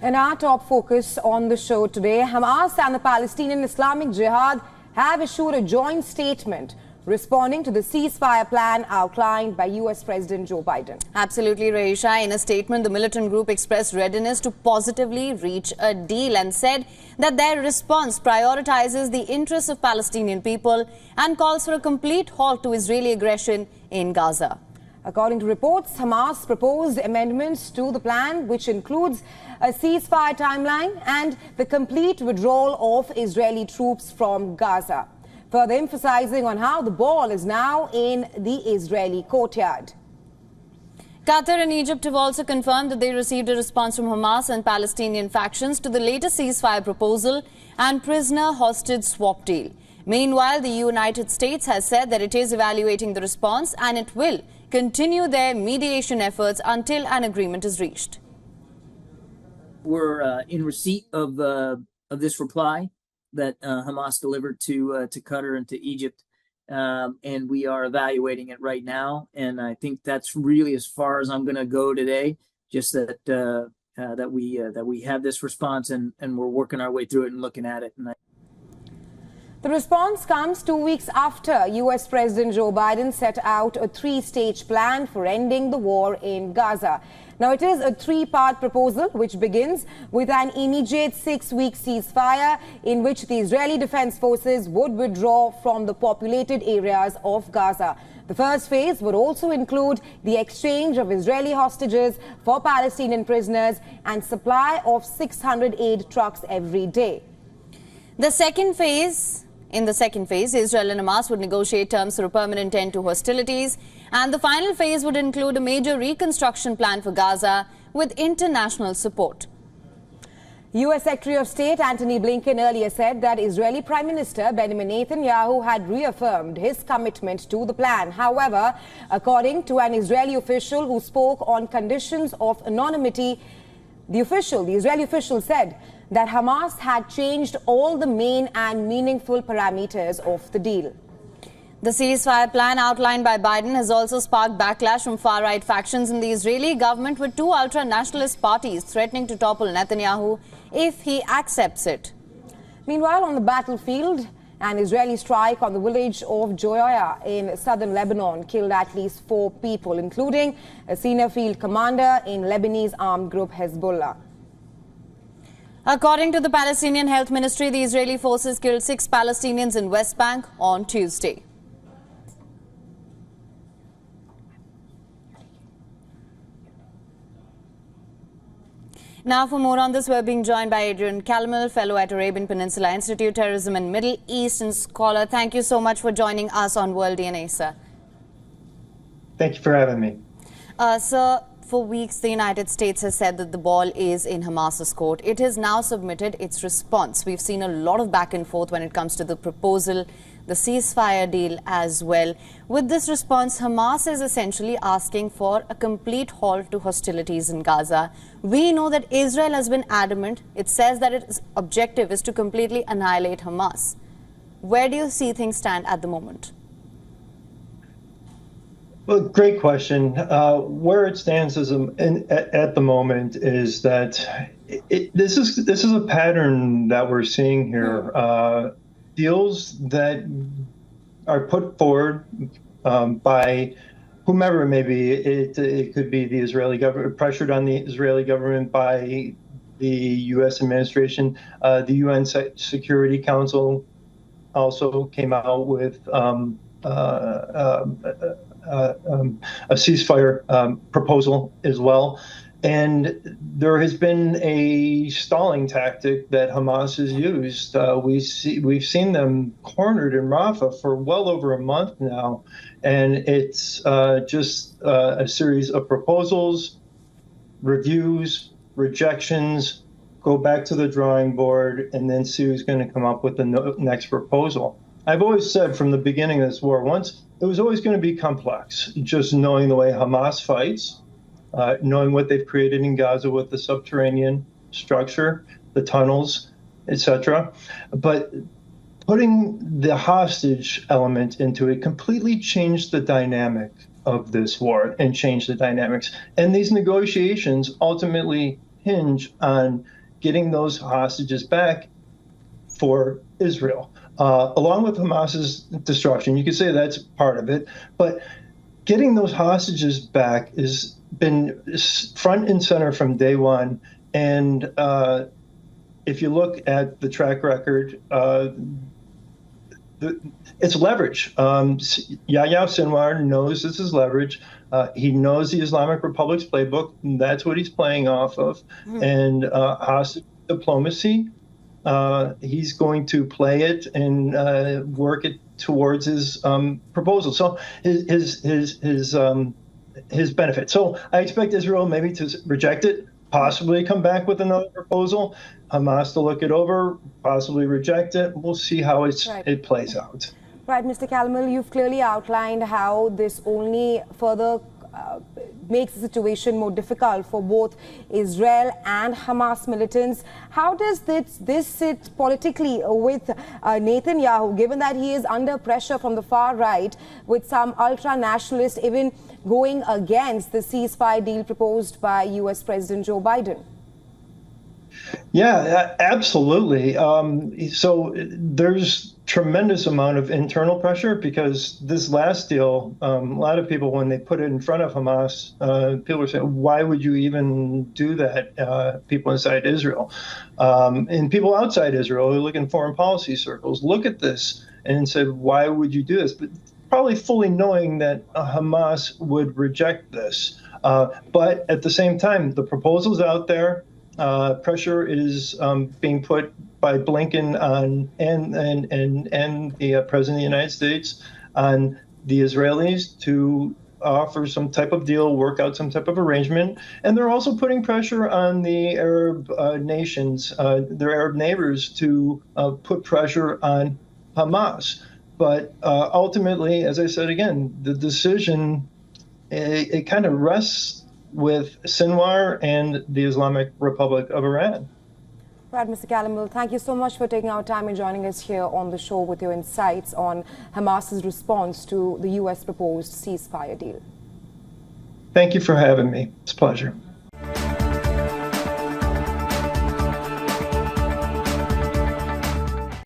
In our top focus on the show today, Hamas and the Palestinian Islamic Jihad have issued a joint statement responding to the ceasefire plan outlined by US President Joe Biden. Absolutely, Raisha. In a statement, the militant group expressed readiness to positively reach a deal and said that their response prioritizes the interests of Palestinian people and calls for a complete halt to Israeli aggression in Gaza. According to reports, Hamas proposed amendments to the plan, which includes a ceasefire timeline and the complete withdrawal of Israeli troops from Gaza, further emphasizing on how the ball is now in the Israeli courtyard. Qatar and Egypt have also confirmed that they received a response from Hamas and Palestinian factions to the latest ceasefire proposal and prisoner hostage swap deal. Meanwhile, the United States has said that it is evaluating the response and it will continue their mediation efforts until an agreement is reached. We're in receipt of this reply that Hamas delivered to Qatar and to Egypt, and we are evaluating it right now. And I think that's really as far as I'm going to go today. Just that we have this response and we're working our way through it and looking at it. The response comes 2 weeks after US President Joe Biden set out a three-stage plan for ending the war in Gaza. Now, it is a three-part proposal which begins with an immediate 6-week ceasefire in which the Israeli Defense Forces would withdraw from the populated areas of Gaza. The first phase would also include the exchange of Israeli hostages for Palestinian prisoners and supply of 600 aid trucks every day. In the second phase, Israel and Hamas would negotiate terms for a permanent end to hostilities, and the final phase would include a major reconstruction plan for Gaza with international support. U.S. Secretary of State Antony Blinken earlier said that Israeli Prime Minister Benjamin Netanyahu had reaffirmed his commitment to the plan. However, according to an Israeli official who spoke on conditions of anonymity, the Israeli official said that Hamas had changed all the main and meaningful parameters of the deal. The ceasefire plan outlined by Biden has also sparked backlash from far-right factions in the Israeli government, with two ultra-nationalist parties threatening to topple Netanyahu if he accepts it. Meanwhile, on the battlefield, an Israeli strike on the village of Joya in southern Lebanon killed at least 4 people, including a senior field commander in Lebanese armed group Hezbollah. According to the Palestinian Health Ministry, the Israeli forces killed 6 Palestinians in West Bank on Tuesday. Now, for more on this, we're being joined by Adrian Calmel, fellow at Arabian Peninsula Institute, Terrorism and Middle Eastern scholar. Thank you so much for joining us on World DNA, sir. Thank you for having me. Sir, for weeks, the United States has said that the ball is in Hamas's court. It has now submitted its response. We've seen a lot of back and forth when it comes to the proposal, the ceasefire deal as well. With this response, Hamas is essentially asking for a complete halt to hostilities in Gaza. We know that Israel has been adamant. It says that its objective is to completely annihilate Hamas. Where do you see things stand at the moment? Well, great question. Where it stands at the moment is that this is a pattern that we're seeing here. Deals that are put forward by whomever it may be. It could be the Israeli government, pressured on the Israeli government by the U.S. administration. The UN Security Council also came out with a ceasefire proposal as well. And there has been a stalling tactic that Hamas has used. We've seen them cornered in Rafah for well over a month now, and it's just a series of proposals, reviews, rejections, go back to the drawing board, and then see who's going to come up with the next proposal. I've always said from the beginning of this war, it was always going to be complex, just knowing the way Hamas fights, knowing what they've created in Gaza with the subterranean structure, the tunnels, etc. But putting the hostage element into it completely changed the dynamic of this war and changed the dynamics. And these negotiations ultimately hinge on getting those hostages back for Israel, along with Hamas's destruction. You could say that's part of it, but getting those hostages back has been front and center from day one. And if you look at the track record, it's leverage. Yahya Sinwar knows this is leverage. He knows the Islamic Republic's playbook, and that's what he's playing off of. And hostage diplomacy, he's going to play it and work it towards his proposal. So his benefit. So I expect Israel maybe to reject it, possibly come back with another proposal, Hamas to look it over, possibly reject it. We'll see how it plays out. Right, Mr. Calmel, you've clearly outlined how this only further makes the situation more difficult for both Israel and Hamas militants. How does this sit politically with Netanyahu, given that he is under pressure from the far right, with some ultra-nationalists even going against the ceasefire deal proposed by U.S. President Joe Biden? Yeah, absolutely. So there's tremendous amount of internal pressure because this last deal, a lot of people, when they put it in front of Hamas, people were saying, why would you even do that? People inside Israel and people outside Israel who look in foreign policy circles, look at this and said, why would you do this? But probably fully knowing that Hamas would reject this. But at the same time, the proposal's out there. Pressure is being put by Blinken on and the President of the United States on the Israelis to offer some type of deal, work out some type of arrangement. And they're also putting pressure on the Arab nations, their Arab neighbors, to put pressure on Hamas. But ultimately, as I said again, the decision, it kind of rests with Sinwar and the Islamic Republic of Iran. Right, Mr. Calmel, thank you so much for taking our time and joining us here on the show with your insights on Hamas's response to the U.S. proposed ceasefire deal. Thank you for having me. It's a pleasure.